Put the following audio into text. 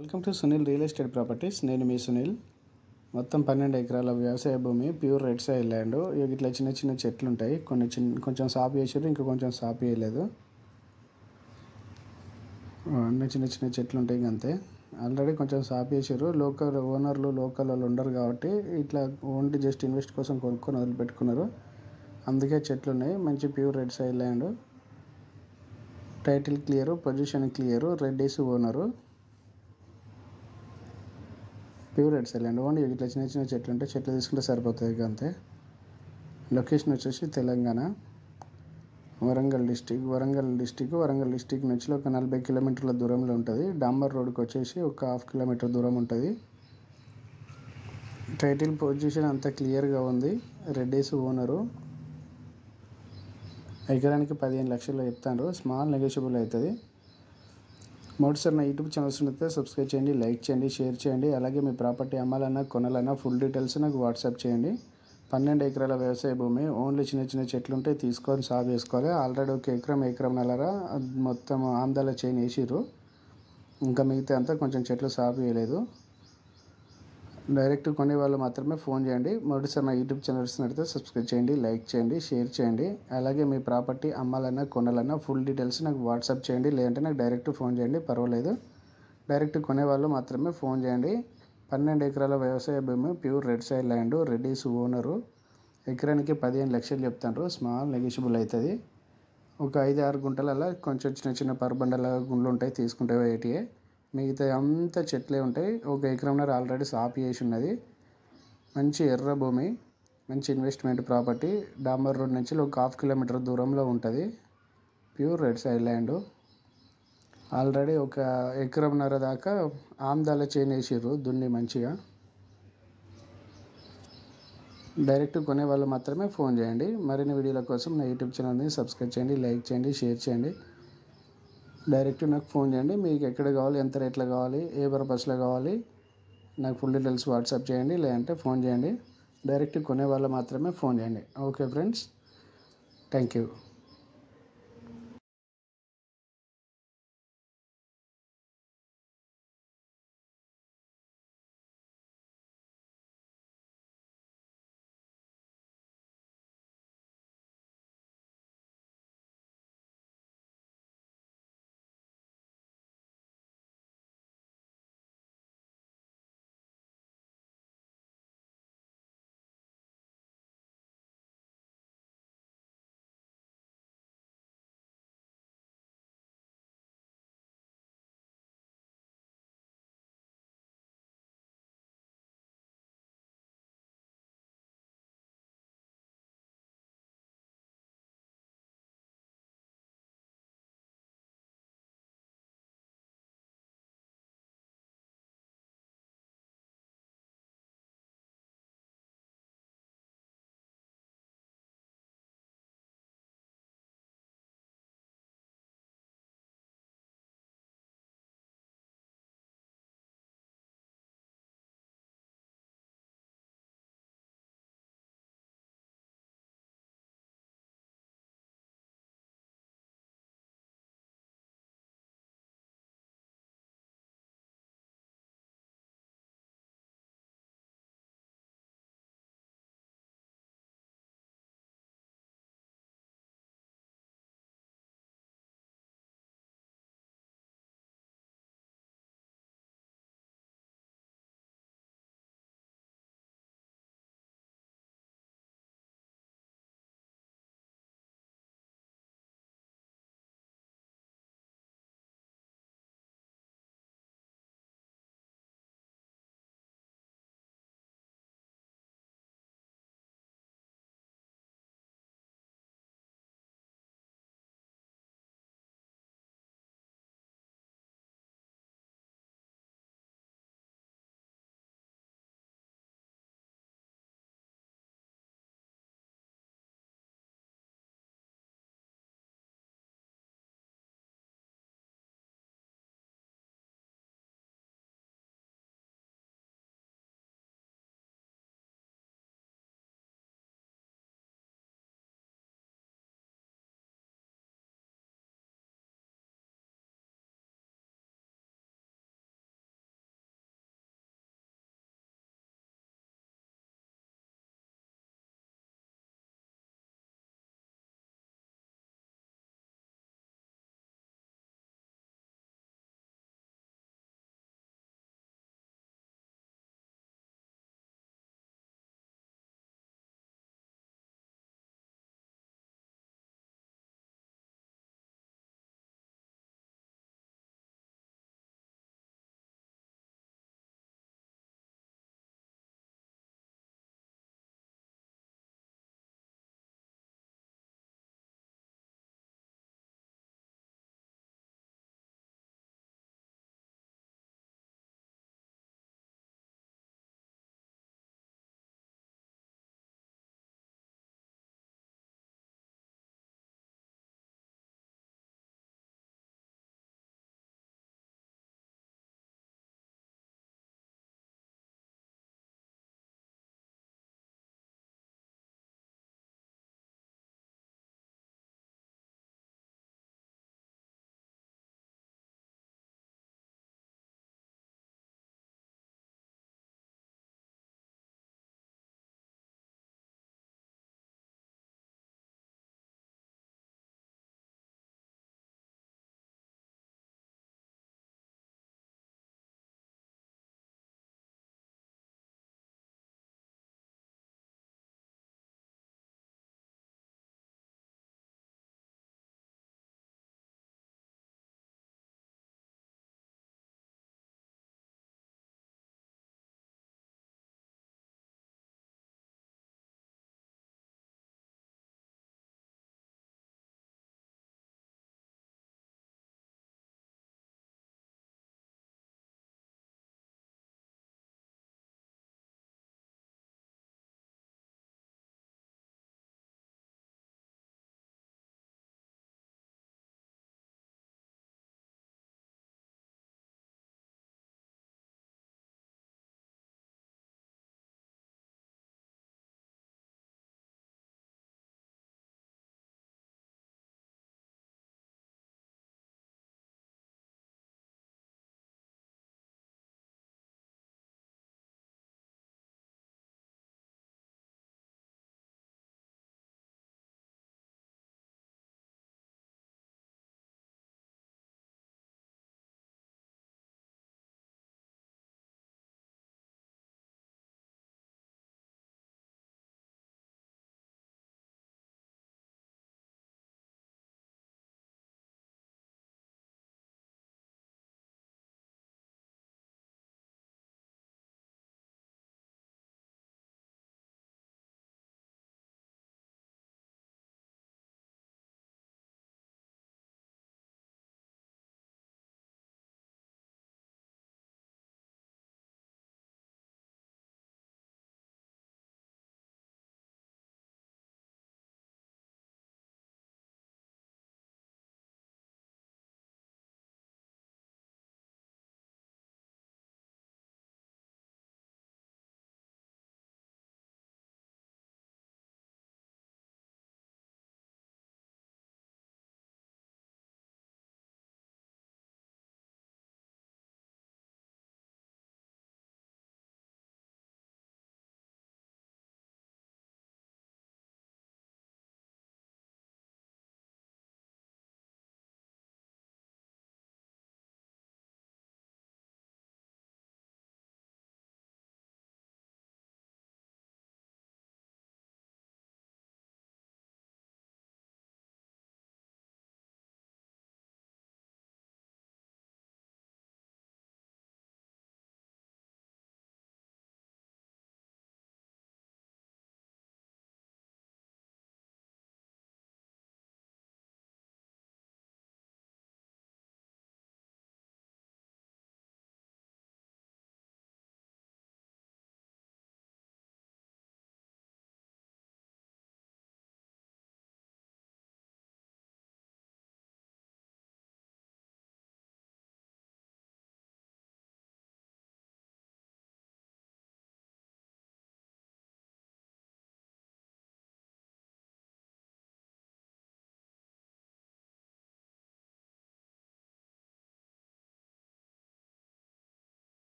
Welcome to Sunil real estate properties. నేను మీ సునీల్. మొత్తం 12 ఎకరాల వ్యవసాయ భూమి, ప్యూర్ రెడ్ సాయిల్ ల్యాండ్. ఇట్లా చిన్న చిన్న చెట్లు ఉంటాయి. కొంచెం సాపు చేసారు, ఇంకా కొంచెం సాపు చేయలేదు. అన్ని చిన్న చిన్న చెట్లు ఉంటాయి అంతే. ఆల్రెడీ కొంచెం సాపు చేసారు. లోకల్ ఓనర్లు లోకల్ వాళ్ళు ఉండరు కాబట్టి ఇట్లా ఓన్లీ జస్ట్ ఇన్వెస్ట్ కోసం కొనుక్కొని వదిలిపెట్టుకున్నారు. అందుకే చెట్లు ఉన్నాయి. మంచి pure red soil land. Title clear, position clear, Reddys owner. Pure red soil land. Only ఇట్లా చిన్న చిన్న చెట్లు ఉంటాయి. చెట్లు తీసుకుంటే సరిపోతుంది అంతే. లొకేషన్ వచ్చేసి తెలంగాణ, వరంగల్ డిస్టిక్ నుంచి ఒక 40 కిలోమీటర్ల దూరంలో ఉంటుంది. డాంబర్ రోడ్కి వచ్చేసి ఒక 1/2 కిలోమీటర్ దూరం ఉంటుంది. టైటిల్ పొజిషన్ అంతా క్లియర్గా ఉంది. రెడ్డీస్ ఓనరు. ఎకరానికి 15 లక్షలు చెప్తాను. స్మాల్ నెగోషియబుల్ అవుతుంది. మొదటిసారి నా యూట్యూబ్ ఛానల్స్ అయితే సబ్స్క్రైబ్ చేయండి, లైక్ చేయండి, షేర్ చేయండి. అలాగే మీ ప్రాపర్టీ అమ్మాలన్నా కొనాలన్నా ఫుల్ డీటెయిల్స్ నాకు వాట్సాప్ చేయండి. 12 ఎకరాల వ్యవసాయ భూమి. ఓన్లీ చిన్న చిన్న చెట్లు ఉంటే తీసుకొని సాగు చేసుకోవాలి. ఆల్రెడీ ఒక ఎకరంన్నర మొత్తం ఆమ్దాల చైన్ వేసిర్రు. ఇంకా మిగతా అంతా కొంచెం చెట్లు సాగు చేయలేదు. డైరెక్ట్ కొనే వాళ్ళు మాత్రమే ఫోన్ చేయండి. మొదటిసారి నా యూట్యూబ్ ఛానల్స్ అయితే సబ్స్క్రైబ్ చేయండి, లైక్ చేయండి, షేర్ చేయండి. అలాగే మీ ప్రాపర్టీ అమ్మాలన్నా కొనాలన్నా ఫుల్ డీటెయిల్స్ నాకు వాట్సాప్ చేయండి. లేదంటే నాకు డైరెక్ట్ ఫోన్ చేయండి, పర్వాలేదు. డైరెక్ట్ కొనే వాళ్ళు మాత్రమే ఫోన్ చేయండి. 12 ఎకరాల వ్యవసాయ భూమి, pure red soil land, Reddys owner. ఎకరానికి 15 లక్షలు చెప్తాను. స్మాల్ నెగోషియబుల్ అవుతుంది. ఒక 5-6 గుంటలలో కొంచెం చిన్న చిన్న పరబండల గుండ్లు ఉంటాయి, తీసుకుంటే వేటియే. మిగతా అంతా చెట్లే ఉంటాయి. ఒక ఎకరంన్నర ఆల్రెడీ సాపు చేసి ఉన్నది. మంచి ఎర్ర భూమి, మంచి ఇన్వెస్ట్మెంట్ ప్రాపర్టీ. డాంబర్ రోడ్ నుంచి ఒక 1/2 కిలోమీటర్ దూరంలో ఉంటుంది. Pure red soil land. Already ఒక ఎకరంన్నర దాకా ఆమ్దాల చైన్ వేసిర్రు దున్ని మంచిగా. డైరెక్ట్ కొనే వాళ్ళు మాత్రమే ఫోన్ చేయండి. మరిన్ని వీడియోల కోసం నా యూట్యూబ్ ఛానల్ని సబ్స్క్రైబ్ చేయండి, లైక్ చేయండి, షేర్ చేయండి. డైరెక్ట్ నాకు ఫోన్ చేయండి. మీకు ఎక్కడ కావాలి, ఎంత రేట్లో కావాలి, ఏ పర్పస్లో కావాలి, నాకు ఫుల్ డీటెయిల్స్ వాట్సాప్ చేయండి. లేదంటే ఫోన్ చేయండి. డైరెక్ట్ కొనే వాళ్ళు మాత్రమే ఫోన్ చేయండి. Okay friends, thank you.